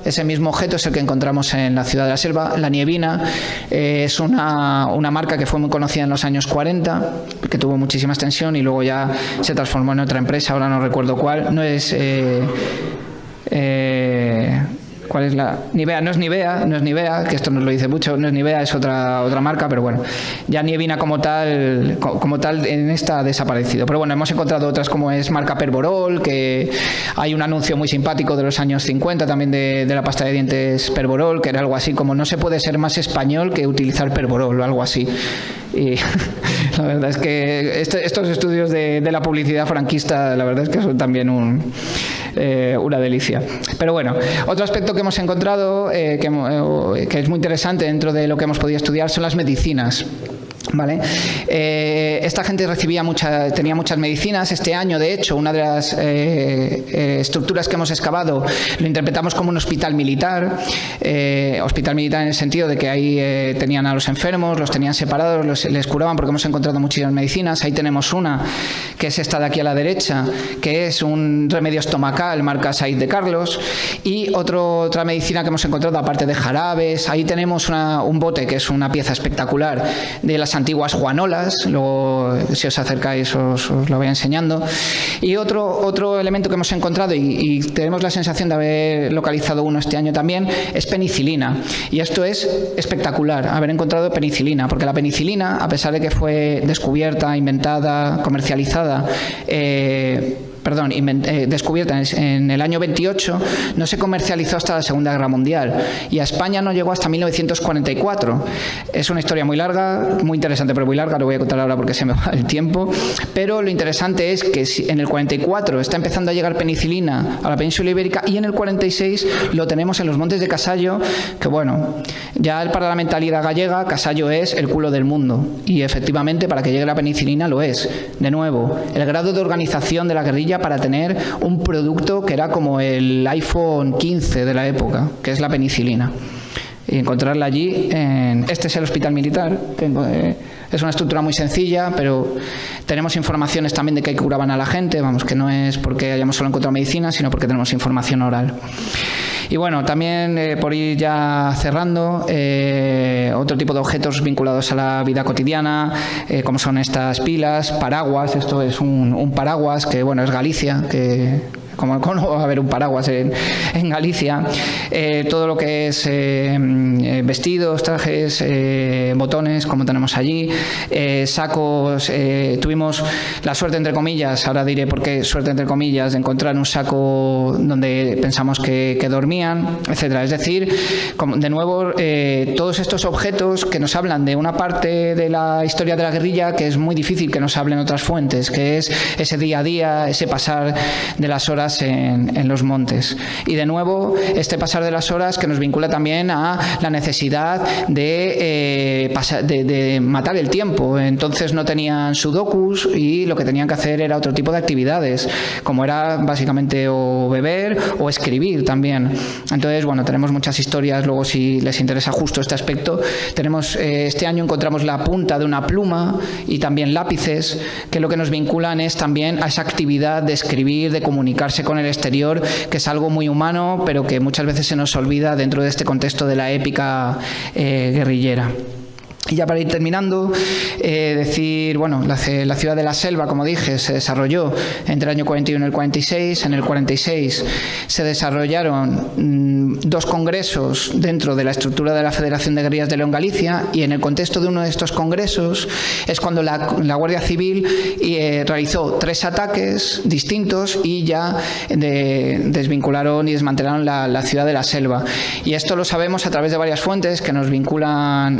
ese mismo objeto es el que encontramos en la ciudad de la selva. La Nievina es una marca que fue muy conocida en los años 40, que tuvo muchísima extensión y luego ya se transformó en otra empresa, ahora no recuerdo cuál. No es ¿Cuál es la? Nivea, no es Nivea, que esto nos lo dice mucho, no es Nivea, es otra marca, pero bueno, ya Nievina como tal en esta ha desaparecido. Pero bueno, hemos encontrado otras como es marca Perborol, que hay un anuncio muy simpático de los años 50 también de la pasta de dientes Perborol, que era algo así como: no se puede ser más español que utilizar Perborol o algo así. Y la verdad es que estos estudios de la publicidad franquista, la verdad es que son también una delicia. Pero bueno, otro aspecto que hemos encontrado que es muy interesante dentro de lo que hemos podido estudiar son las medicinas. ¿Vale? Esta gente tenía muchas medicinas. Este año, de hecho, una de las estructuras que hemos excavado lo interpretamos como un hospital militar. Hospital militar en el sentido de que ahí tenían a los enfermos, los tenían separados, les curaban, porque hemos encontrado muchísimas medicinas. Ahí tenemos una, que es esta de aquí a la derecha, que es un remedio estomacal marca Said de Carlos. Y otra medicina que hemos encontrado, aparte de jarabes, ahí tenemos un bote, que es una pieza espectacular de las antiguas juanolas. Luego, si os acercáis, os lo voy enseñando. Y otro elemento que hemos encontrado, y tenemos la sensación de haber localizado uno este año también, es penicilina. Y esto es espectacular, haber encontrado penicilina, porque la penicilina, a pesar de que fue descubierta, inventada, comercializada, descubierta en el año 28, no se comercializó hasta la Segunda Guerra Mundial, y a España no llegó hasta 1944. Es una historia muy larga, muy interesante, pero muy larga, lo voy a contar ahora porque se me va el tiempo. Pero lo interesante es que en el 44 está empezando a llegar penicilina a la península ibérica, y en el 46 lo tenemos en los montes de Casallo, que bueno, ya para la mentalidad gallega, Casallo es el culo del mundo, y efectivamente para que llegue la penicilina lo es. De nuevo, el grado de organización de la guerrilla para tener un producto que era como el iPhone 15 de la época, que es la penicilina. Y encontrarla allí, este es el hospital militar, es una estructura muy sencilla, pero tenemos informaciones también de que curaban a la gente, vamos, que no es porque hayamos solo encontrado medicina, sino porque tenemos información oral. Y bueno, también por ir ya cerrando, otro tipo de objetos vinculados a la vida cotidiana, como son estas pilas, paraguas. Esto es un paraguas que, bueno, es Galicia, que... ¿Cómo no va a haber un paraguas en Galicia? Todo lo que es vestidos, trajes, botones, como tenemos allí, sacos. Tuvimos la suerte, entre comillas, ahora diré por qué suerte, entre comillas, de encontrar un saco donde pensamos que dormían, etcétera. Es decir, de nuevo, todos estos objetos que nos hablan de una parte de la historia de la guerrilla que es muy difícil que nos hablen otras fuentes, que es ese día a día, ese pasar de las horas en los montes. Y de nuevo, este pasar de las horas que nos vincula también a la necesidad de matar el tiempo. Entonces no tenían sudokus y lo que tenían que hacer era otro tipo de actividades, como era básicamente o beber o escribir también. Entonces, bueno, tenemos muchas historias. Luego, si les interesa justo este aspecto, tenemos este año encontramos la punta de una pluma y también lápices, que lo que nos vinculan es también a esa actividad de escribir, de comunicarse con el exterior, que es algo muy humano, pero que muchas veces se nos olvida dentro de este contexto de la épica guerrillera. Y ya para ir terminando, decir, bueno, la ciudad de la Selva, como dije, se desarrolló entre el año 41 y el 46. En el 46 se desarrollaron 2 congresos dentro de la estructura de la Federación de Guerrillas de León Galicia, y en el contexto de uno de estos congresos es cuando la Guardia Civil realizó 3 ataques distintos y ya desvincularon y desmantelaron la ciudad de la Selva. Y esto lo sabemos a través de varias fuentes que nos vinculan,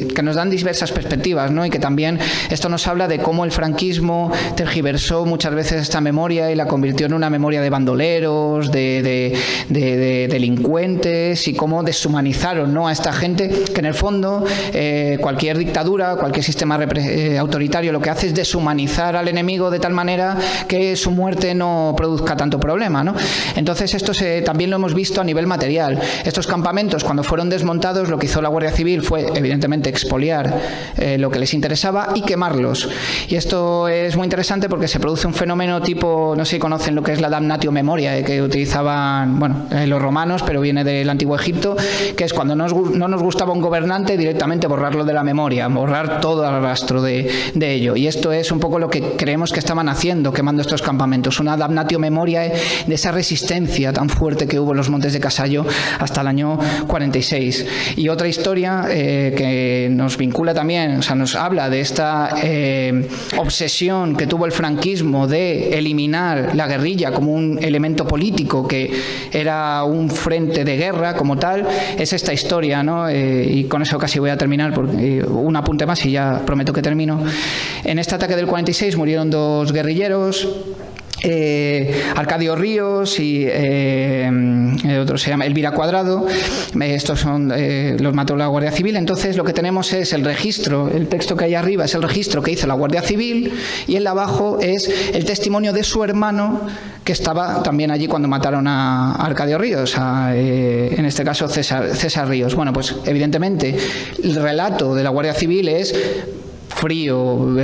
que nos dan diversas perspectivas, ¿no? Y que también esto nos habla de cómo el franquismo tergiversó muchas veces esta memoria y la convirtió en una memoria de bandoleros, de delincuentes, y cómo deshumanizaron, ¿no?, a esta gente, que en el fondo cualquier dictadura, cualquier sistema autoritario lo que hace es deshumanizar al enemigo de tal manera que su muerte no produzca tanto problema, ¿no? Entonces esto también lo hemos visto a nivel material. Estos campamentos, cuando fueron desmontados, lo que hizo la Guardia Civil fue evidentemente expoliar lo que les interesaba y quemarlos. Y esto es muy interesante porque se produce un fenómeno tipo, no sé si conocen lo que es la damnatio memoria, que utilizaban los romanos, pero viene del antiguo Egipto, que es cuando no nos gustaba un gobernante, directamente borrarlo de la memoria, borrar todo el rastro de ello. Y esto es un poco lo que creemos que estaban haciendo, quemando estos campamentos, una damnatio memoria de esa resistencia tan fuerte que hubo en los Montes de Casallo hasta el año 46. Y otra historia que nos vincula también, o sea, nos habla de esta obsesión que tuvo el franquismo de eliminar la guerrilla como un elemento político, que era un frente de guerra como tal, es esta historia, ¿no? Y con eso casi voy a terminar, porque un apunte más y ya prometo que termino. En este ataque del 46 murieron 2 guerrilleros, Arcadio Ríos y otro se llama Elvira Cuadrado. Estos son los mató la Guardia Civil. Entonces lo que tenemos es el registro, el texto que hay arriba es el registro que hizo la Guardia Civil y el abajo es el testimonio de su hermano, que estaba también allí cuando mataron a Arcadio Ríos, en este caso César Ríos. Bueno, pues evidentemente el relato de la Guardia Civil es frío,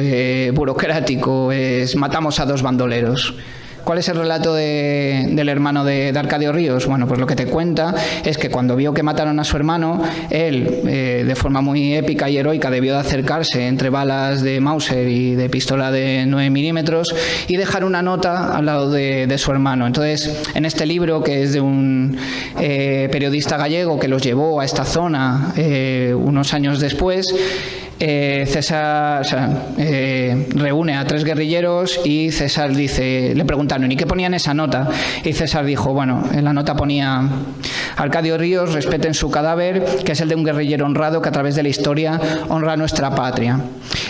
burocrático, matamos a 2 bandoleros. ¿Cuál es el relato del hermano de Arcadio Ríos? Bueno, pues lo que te cuenta es que cuando vio que mataron a su hermano, él, de forma muy épica y heroica, debió de acercarse entre balas de Mauser y de pistola de 9 milímetros y dejar una nota al lado de su hermano. Entonces, en este libro, que es de un periodista gallego que los llevó a esta zona unos años después, César reúne a 3 guerrilleros y César dice, le preguntaron, ¿y qué ponía en esa nota? Y César dijo, bueno, en la nota ponía: Arcadio Ríos, respeten su cadáver, que es el de un guerrillero honrado que a través de la historia honra a nuestra patria.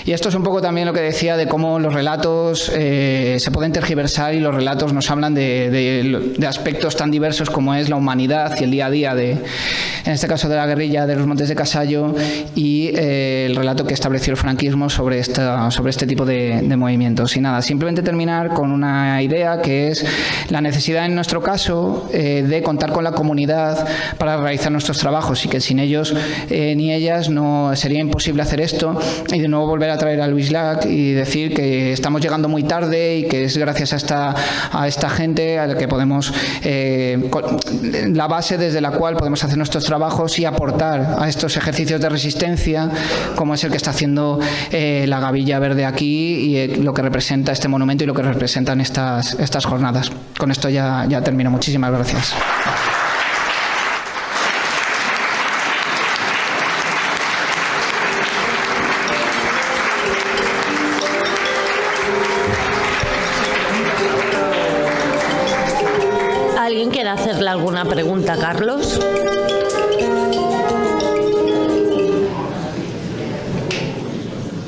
Y esto es un poco también lo que decía de cómo los relatos se pueden tergiversar y los relatos nos hablan de aspectos tan diversos como es la humanidad y el día a día en este caso de la guerrilla de los Montes de Casallo y el relato que estableció el franquismo sobre este tipo de movimientos. Y nada, simplemente terminar con una idea que es la necesidad en nuestro caso de contar con la comunidad para realizar nuestros trabajos y que sin ellos ni ellas no sería imposible hacer esto. Y de nuevo volver a traer a Luis Llach y decir que estamos llegando muy tarde y que es gracias a esta gente a la que podemos la base desde la cual podemos hacer nuestros trabajos y aportar a estos ejercicios de resistencia como es el que está haciendo la Gavilla Verde aquí y lo que representa este monumento y lo que representan estas jornadas. Con esto ya termino. Muchísimas gracias. ¿Alguien quiere hacerle alguna pregunta a Carlos?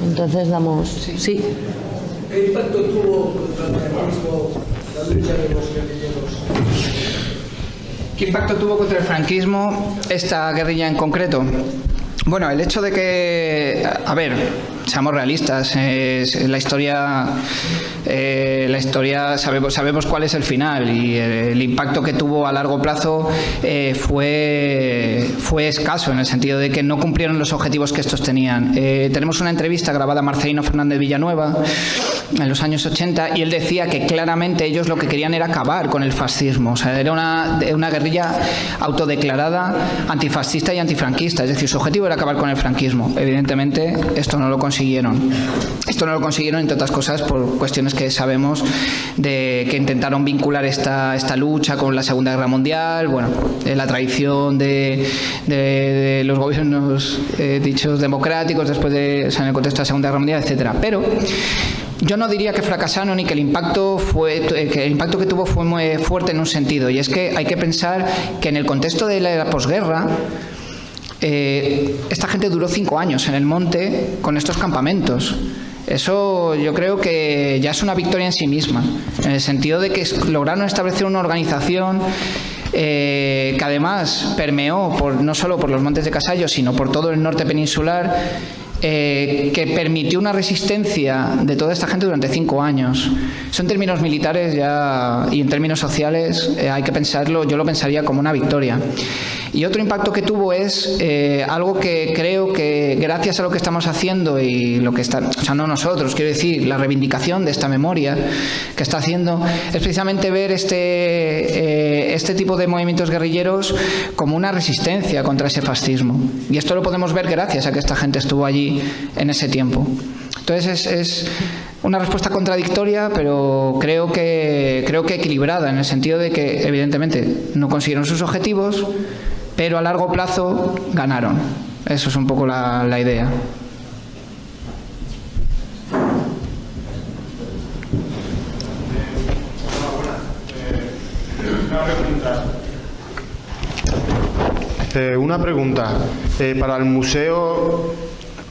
Entonces damos... Sí. ¿Qué impacto tuvo contra el franquismo la lucha de los guerrilleros? ¿Qué impacto tuvo contra el franquismo esta guerrilla en concreto? Bueno, el hecho de que, a ver, seamos realistas, la historia sabemos cuál es el final y el impacto que tuvo a largo plazo fue escaso en el sentido de que no cumplieron los objetivos que estos tenían. Tenemos una entrevista grabada a Marcelino Fernández Villanueva en los años 80 y él decía que claramente ellos lo que querían era acabar con el fascismo, o sea, era una guerrilla autodeclarada antifascista y antifranquista, es decir, su objetivo era acabar con el franquismo. Evidentemente esto no lo consiguieron. Esto no lo consiguieron, entre otras cosas, por cuestiones que sabemos de que intentaron vincular esta lucha con la Segunda Guerra Mundial, bueno, la traición de los gobiernos dichos democráticos después de, o sea, en el contexto de la Segunda Guerra Mundial, etcétera. Pero yo no diría que fracasaron ni que el impacto que tuvo fue muy fuerte en un sentido, y es que hay que pensar que en el contexto de la posguerra esta gente duró 5 años en el monte con estos campamentos. Eso yo creo que ya es una victoria en sí misma, en el sentido de que lograron establecer una organización que además permeó no solo por los Montes de Casallo, sino por todo el norte peninsular, que permitió una resistencia de toda esta gente durante 5 años. Eso en términos militares ya, y en términos sociales hay que pensarlo, yo lo pensaría como una victoria. Y otro impacto que tuvo es algo que creo que gracias a lo que estamos haciendo y lo que está, o sea, no nosotros, quiero decir, la reivindicación de esta memoria que está haciendo, es precisamente ver este tipo de movimientos guerrilleros como una resistencia contra ese fascismo. Y esto lo podemos ver gracias a que esta gente estuvo allí en ese tiempo. Entonces es una respuesta contradictoria, pero creo que equilibrada, en el sentido de que evidentemente no consiguieron sus objetivos, pero a largo plazo ganaron. Eso es un poco la idea. Una pregunta. Para el museo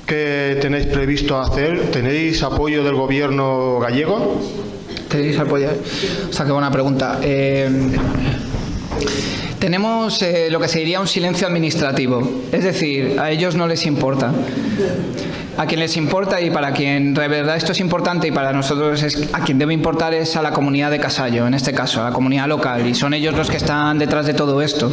que tenéis previsto hacer, ¿tenéis apoyo del gobierno gallego? ¿Tenéis apoyo? O sea, qué buena pregunta. Tenemos lo que se diría un silencio administrativo, es decir, a ellos no les importa. A quien les importa, y para quien de verdad esto es importante y para nosotros a quien debe importar, es a la comunidad de Casallo, en este caso, a la comunidad local, y son ellos los que están detrás de todo esto.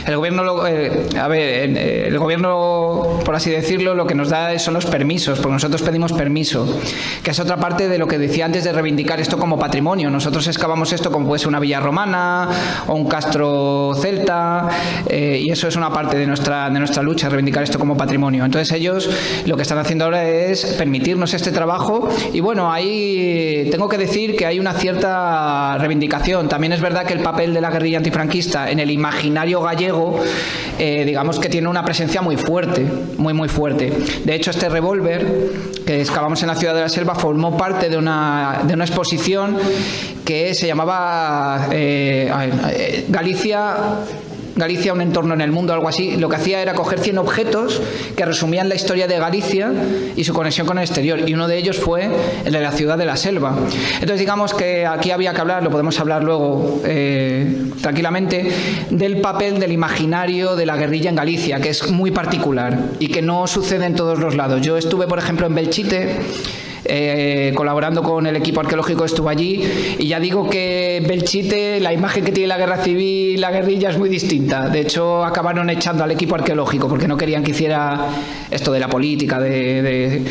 El gobierno, el gobierno, por así decirlo, lo que nos da son los permisos, porque nosotros pedimos permiso, que es otra parte de lo que decía antes de reivindicar esto como patrimonio. Nosotros excavamos esto como puede ser una villa romana o un castro celta, y eso es una parte de nuestra lucha, reivindicar esto como patrimonio. Entonces ellos lo que están haciendo ahora es permitirnos este trabajo, y bueno, ahí tengo que decir que hay una cierta reivindicación. También es verdad que el papel de la guerrilla antifranquista en el imaginario gallego, digamos que tiene una presencia muy fuerte, muy fuerte. De hecho, este revólver que excavamos en la ciudad de la Selva formó parte de una exposición que se llamaba Galicia, un entorno en el mundo, algo así. Lo que hacía era coger 100 objetos que resumían la historia de Galicia y su conexión con el exterior, y uno de ellos fue el de la ciudad de la Selva. Entonces, digamos que aquí había que hablar, lo podemos hablar luego tranquilamente, del papel del imaginario de la guerrilla en Galicia, que es muy particular y que no sucede en todos los lados. Yo estuve, por ejemplo, en Belchite, colaborando con el equipo arqueológico, estuvo allí, y ya digo que Belchite, la imagen que tiene la guerra civil, la guerrilla, es muy distinta. De hecho, acabaron echando al equipo arqueológico porque no querían que hiciera esto de la política de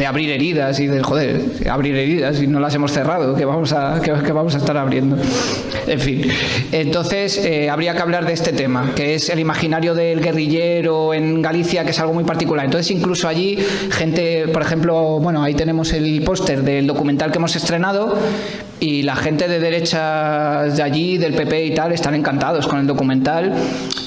abrir heridas y de, joder, abrir heridas y no las hemos cerrado, que vamos a estar abriendo. En fin, entonces habría que hablar de este tema, que es el imaginario del guerrillero en Galicia, que es algo muy particular. Entonces, incluso allí, gente, por ejemplo, bueno, ahí tenemos el póster del documental que hemos estrenado, y la gente de derechas de allí, del PP y tal, están encantados con el documental,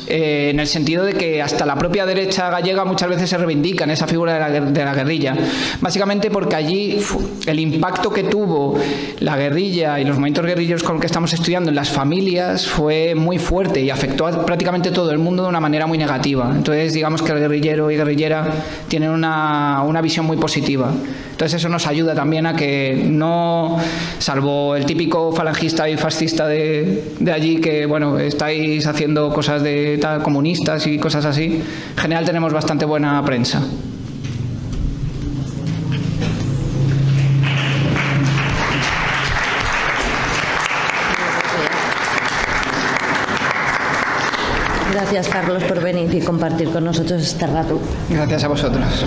en el sentido de que hasta la propia derecha gallega muchas veces se reivindica en esa figura de la guerrilla, básicamente porque allí el impacto que tuvo la guerrilla y los movimientos guerrilleros con los que estamos estudiando en las familias fue muy fuerte y afectó a prácticamente todo el mundo de una manera muy negativa. Entonces, digamos que el guerrillero y guerrillera tienen una visión muy positiva. Entonces eso nos ayuda también a que no, salvo el típico falangista y fascista de allí, que bueno, estáis haciendo cosas de tal, comunistas y cosas así, en general tenemos bastante buena prensa. Gracias, Carlos, por venir y compartir con nosotros este rato. Gracias a vosotros.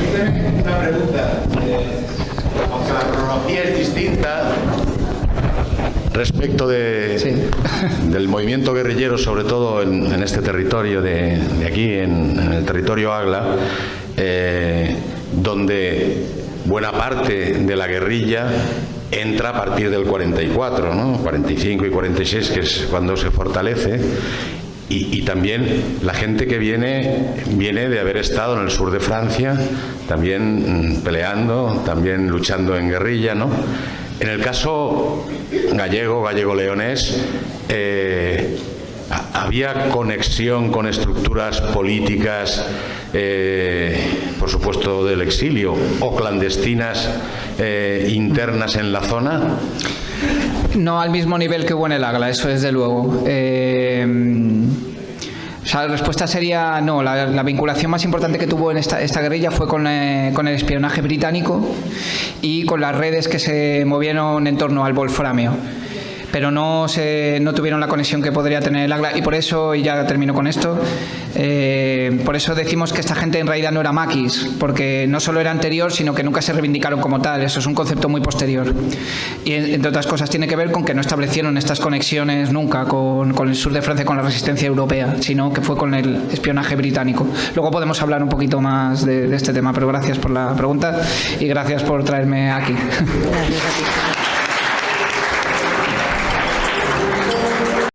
Una pregunta, aunque la cronología es distinta respecto del movimiento guerrillero, sobre todo en este territorio de aquí, en el territorio Agla, donde buena parte de la guerrilla entra a partir del 44, ¿no? 45 y 46, que es cuando se fortalece. Y también la gente que viene de haber estado en el sur de Francia, también peleando, también luchando en guerrilla, ¿no? En el caso gallego-leonés, ¿había conexión con estructuras políticas, por supuesto del exilio, o clandestinas internas en la zona? No al mismo nivel que hubo en el Agla, eso desde luego. O sea, la respuesta sería no. La vinculación más importante que tuvo en esta guerrilla fue con el espionaje británico y con las redes que se movieron en torno al wolframio. Pero no tuvieron la conexión que podría tener el ACLA, y por eso, y ya termino con esto, por eso decimos que esta gente en realidad no era maquis, porque no solo era anterior, sino que nunca se reivindicaron como tal. Eso es un concepto muy posterior. Y entre otras cosas tiene que ver con que no establecieron estas conexiones nunca con el sur de Francia, con la resistencia europea, sino que fue con el espionaje británico. Luego podemos hablar un poquito más de este tema, pero gracias por la pregunta y gracias por traerme aquí. Gracias a ti.